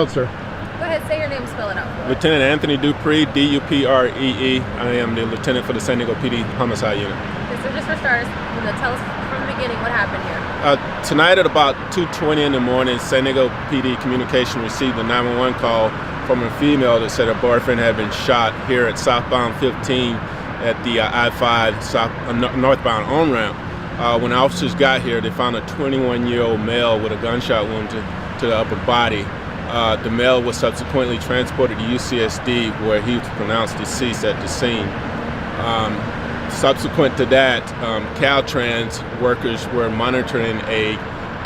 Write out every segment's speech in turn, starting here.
Oh, sir. Go ahead, say your name, spell it out for us. Lieutenant Anthony Dupree, Dupree. I am the lieutenant for the San Diego PD Homicide Unit. Okay, so just for starters, tell us from the beginning what happened here. Tonight at about 2:20 in the morning, San Diego PD Communication received a 911 call from a female that said her boyfriend had been shot here at southbound 15 at the I-5 northbound on-ramp. When officers got here, they found a 21-year-old male with a gunshot wound to the upper body. The male was subsequently transported to UCSD, where he was pronounced deceased at the scene. Subsequent to that, Caltrans workers were monitoring a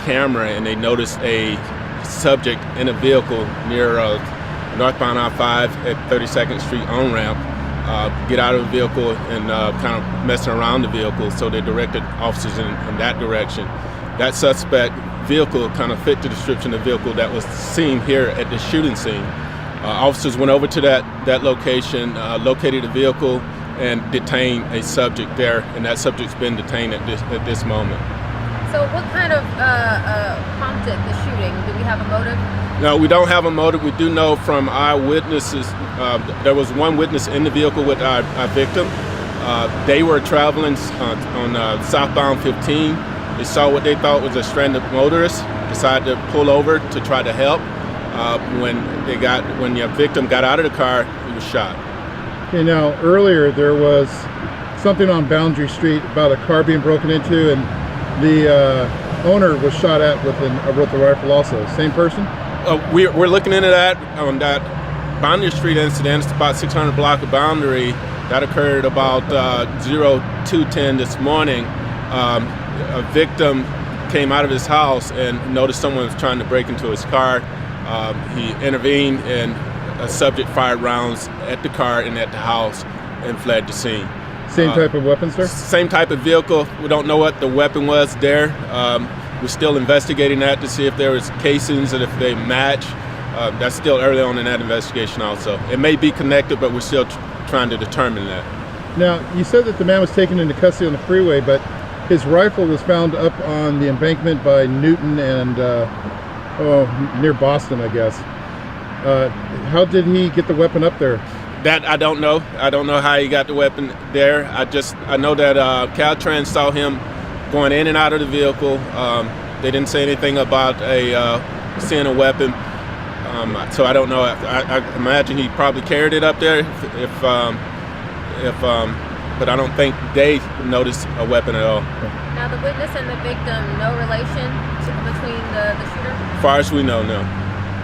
camera, and they noticed a subject in a vehicle near northbound I-5 at 32nd Street on-ramp. Get out of the vehicle and kind of messing around the vehicle, so they directed officers in that direction. That suspect vehicle kind of fit the description of the vehicle that was seen here at the shooting scene. Officers went over to that location, located the vehicle, and detained a subject there, and that subject's been detained at this moment. So what kind of prompted the shooting? Do we have a motive? No, we don't have a motive. We do know from eyewitnesses, there was one witness in the vehicle with our victim. They were traveling on southbound 15. They saw what they thought was a stranded motorist, decided to pull over to try to help. When the victim got out of the car, he was shot. Okay, now earlier there was something on Boundary Street about a car being broken into, and the owner was shot at with a rifle also. Same person? We're looking into that on that Boundary Street incident. It's about 600 block of Boundary. That occurred about 02:10 this morning. A victim came out of his house and noticed someone was trying to break into his car. He intervened, and a subject fired rounds at the car and at the house and fled the scene. Same type of weapon, sir? Same type of vehicle. We don't know what the weapon was there. We're still investigating that to see if there was casings and if they match. That's still early on in that investigation also. It may be connected, but we're still trying to determine that. Now, you said that the man was taken into custody on the freeway, but his rifle was found up on the embankment by Newton and near Boston, I guess. How did he get the weapon up there? That I don't know. I don't know how he got the weapon there. I know that Caltrans saw him going in and out of the vehicle. They didn't say anything about seeing a weapon. So I don't know. I imagine he probably carried it up there. But I don't think they noticed a weapon at all. Now the witness and the victim, no relation between the shooter? As far as we know, no.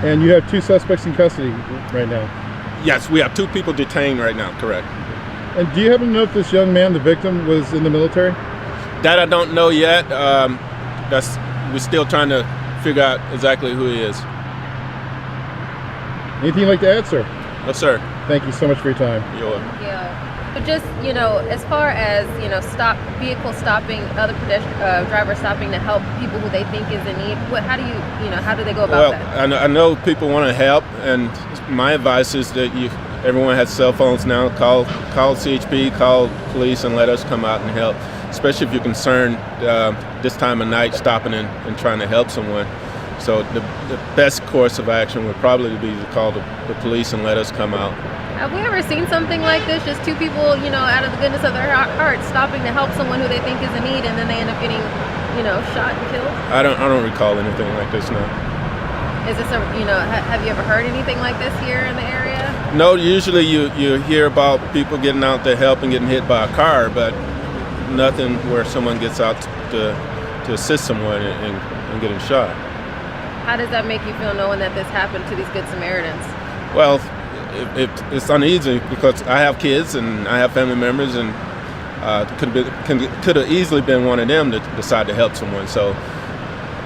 And you have two suspects in custody right now? Yes, we have two people detained right now, correct. And do you happen to know if this young man, the victim, was in the military? That I don't know yet. We're still trying to figure out exactly who he is. Anything you'd like to add, sir? No, sir. Thank you so much for your time. You're welcome. Yeah. But just, as far as, vehicles stopping, other drivers stopping to help people who they think is in need, how do they go about that? I know people want to help, and my advice is that everyone has cell phones now. Call CHP, call police, and let us come out and help, especially if you're concerned this time of night stopping and trying to help someone. So the best course of action would probably be to call the police and let us come out. Have we ever seen something like this? Just two people, out of the goodness of their hearts, stopping to help someone who they think is in need, and then they end up getting, shot and killed? I don't recall anything like this, no. Is this have you ever heard anything like this here in the area? No, usually you hear about people getting out to help and getting hit by a car, but nothing where someone gets out to assist someone and getting shot. How does that make you feel knowing that this happened to these Good Samaritans? Well, it's uneasy because I have kids and I have family members, and could have easily been one of them to decide to help someone. So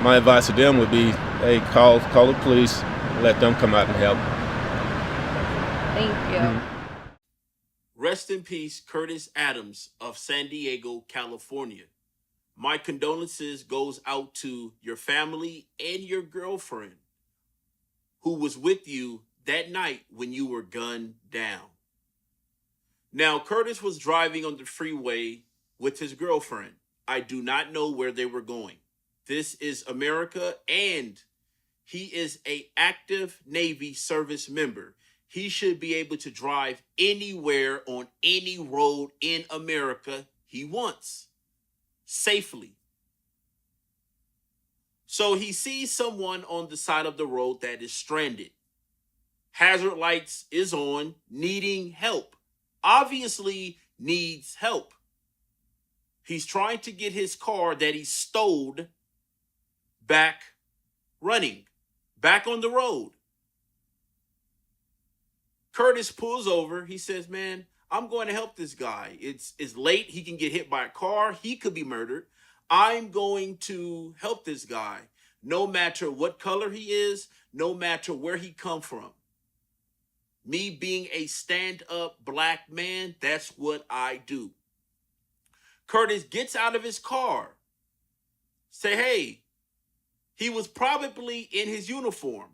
my advice to them would be, hey, call the police, let them come out and help. Thank you. Mm-hmm. Rest in peace, Curtis Adams of San Diego, California. My condolences goes out to your family and your girlfriend who was with you that night when you were gunned down. Now, Curtis was driving on the freeway with his girlfriend. I do not know where they were going. This is America, and He is a active Navy service member. He should be able to drive anywhere on any road in America he wants safely. So he sees someone on the side of the road that is stranded. Hazard lights is on, needing help. Obviously needs help. He's trying to get his car that he stole back running, back on the road. Curtis pulls over. He says, man, I'm going to help this guy. It's late. He can get hit by a car. He could be murdered. I'm going to help this guy, no matter what color he is, no matter where he come from. Me being a stand-up black man, that's what I do. Curtis gets out of his car. Say, hey, he was probably in his uniform.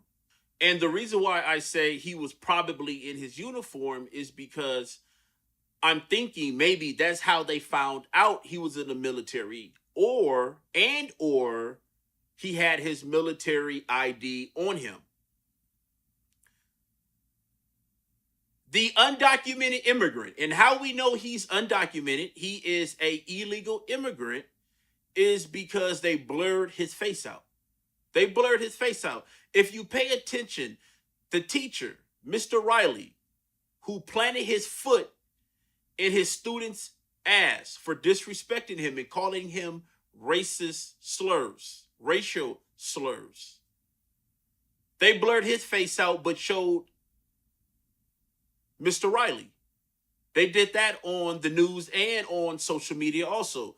And the reason why I say he was probably in his uniform is because I'm thinking maybe that's how they found out he was in the military, or he had his military ID on him. The undocumented immigrant, and how we know he's undocumented, he is an illegal immigrant, is because they blurred his face out. They blurred his face out. If you pay attention, the teacher, Mr. Riley, who planted his foot in his student's ass for disrespecting him and calling him racist slurs, racial slurs. They blurred his face out but showed Mr. Riley. They did that on the news and on social media also.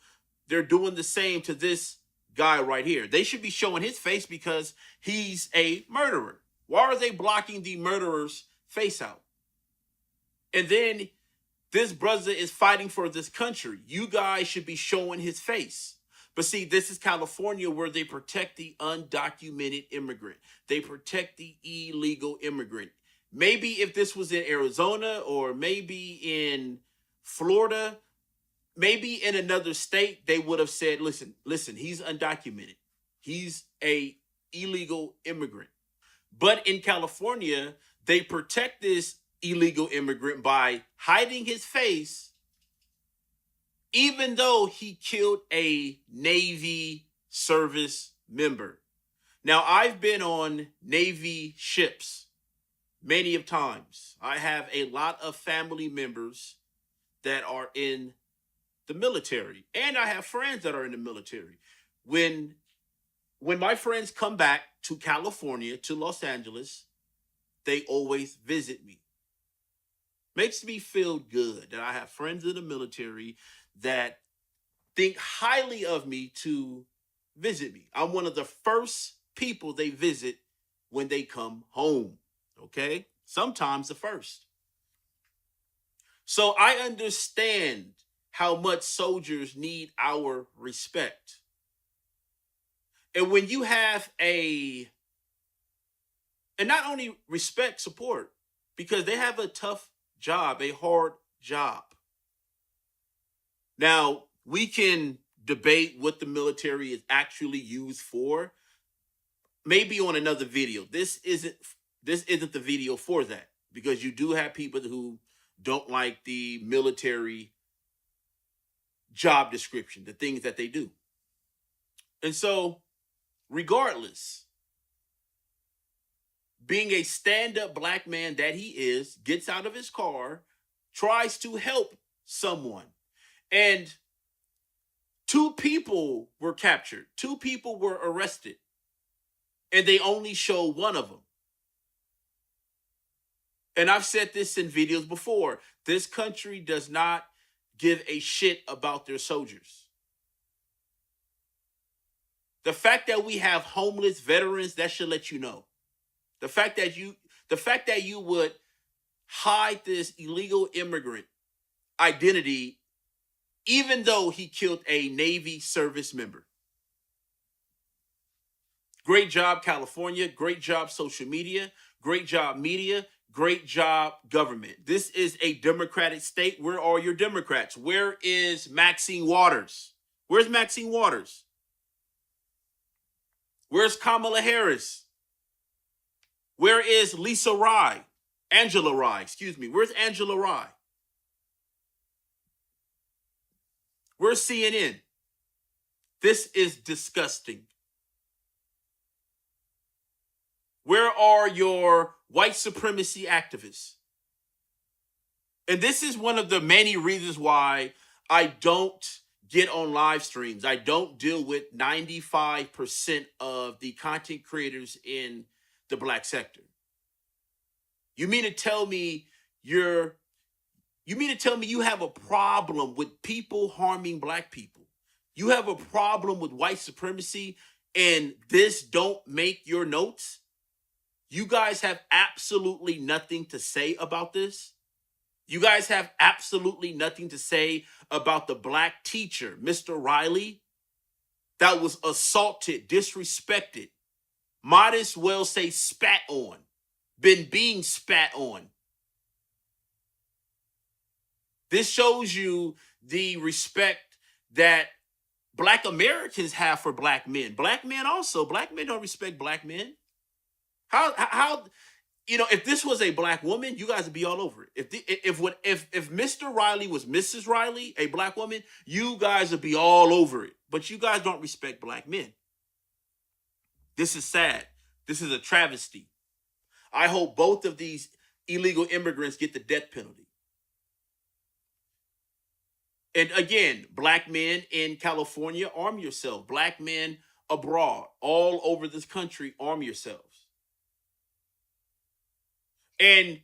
They're doing the same to this guy right here. They should be showing his face because he's a murderer. Why are they blocking the murderer's face out? And then this brother is fighting for this country. You guys should be showing his face. But see, this is California, where they protect the undocumented immigrant. They protect the illegal immigrant. Maybe if this was in Arizona, or maybe in Florida, maybe in another state, they would have said, listen, he's undocumented. He's a illegal immigrant. But in California, they protect this illegal immigrant by hiding his face, even though he killed a Navy service member. Now, I've been on Navy ships many of times. I have a lot of family members that are in the military, and I have friends that are in the military. When my friends come back to California, to Los Angeles, they always visit me. Makes me feel good that I have friends in the military that think highly of me to visit me. I'm one of the first people they visit when they come home. Okay? Sometimes the first. So I understand how much soldiers need our respect. And when you have and not only respect, support, because they have a tough job, a hard job. Now, we can debate what the military is actually used for, maybe on another video. This isn't the video for that, because you do have people who don't like the military job description, the things that they do. And so, regardless, being a stand-up black man that he is, gets out of his car, tries to help someone. And 2 people were captured. 2 people were arrested. And they only show one of them. And I've said this in videos before. This country does not give a shit about their soldiers. The fact that we have homeless veterans, that should let you know. The fact that you would hide this illegal immigrant identity, even though he killed a Navy service member. Great job, California. Great job, social media. Great job, media. Great job, government. This is a Democratic state. Where are your Democrats? Where is Maxine Waters? Where's Maxine Waters? Where's Kamala Harris? Where is Lisa Rye? Angela Rye, excuse me. Where's Angela Rye? Where's CNN? This is disgusting. Where are your white supremacy activists? And this is one of the many reasons why I don't get on live streams. I don't deal with 95% of the content creators in the black sector. You mean to tell me you have a problem with people harming black people? You have a problem with white supremacy, and this don't make your notes? You guys have absolutely nothing to say about this? You guys have absolutely nothing to say about the black teacher, Mr. Riley, that was assaulted, disrespected, might as well say spat on, been being spat on. This shows you the respect that black Americans have for black men. Black men don't respect black men. How if this was a black woman, you guys would be all over it. If Mr. Riley was Mrs. Riley, a black woman, you guys would be all over it. But you guys don't respect black men. This is sad. This is a travesty. I hope both of these illegal immigrants get the death penalty. And again, black men in California, arm yourself. Black men abroad, all over this country, arm yourselves. And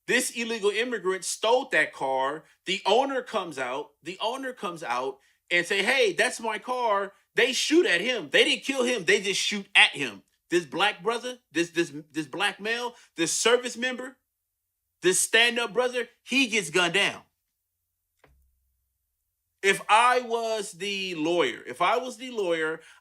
this illegal immigrant stole that car. The owner comes out and say, hey, that's my car. They shoot at him. They didn't kill him. They just shoot at him. This black brother, this black male, this service member, this stand-up brother, he gets gunned down. If I was the lawyer,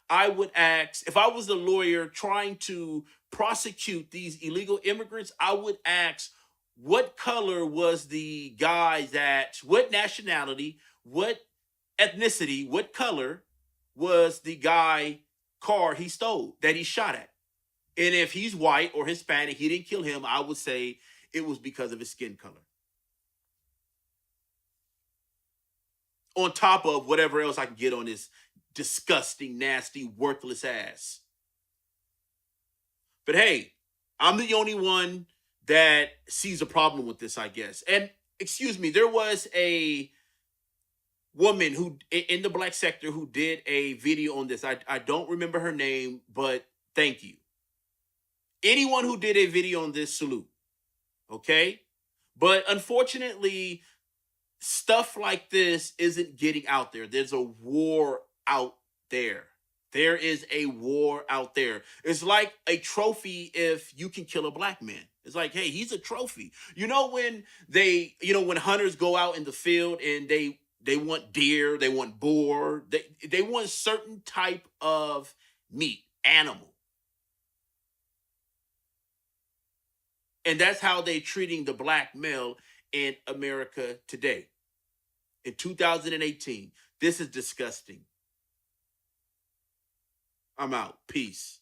I would ask, if I was the lawyer trying to prosecute these illegal immigrants, I would ask, what color was the guy what nationality, what ethnicity, what color was the guy car he stole that he shot at? And if he's white or Hispanic, he didn't kill him, I would say it was because of his skin color. On top of whatever else I can get on this disgusting, nasty, worthless ass. But hey, I'm the only one that sees a problem with this, I guess. And excuse me, there was a woman who in the black sector who did a video on this. I don't remember her name, but thank you. Anyone who did a video on this, salute. Okay? But unfortunately, stuff like this isn't getting out there. There's a war out there. There is a war out there. It's like a trophy if you can kill a black man. It's like, hey, he's a trophy. When when hunters go out in the field and they want deer, they want boar, they want certain type of meat, animal. And that's how they're treating the black male in America today. In 2018, this is disgusting. I'm out. Peace.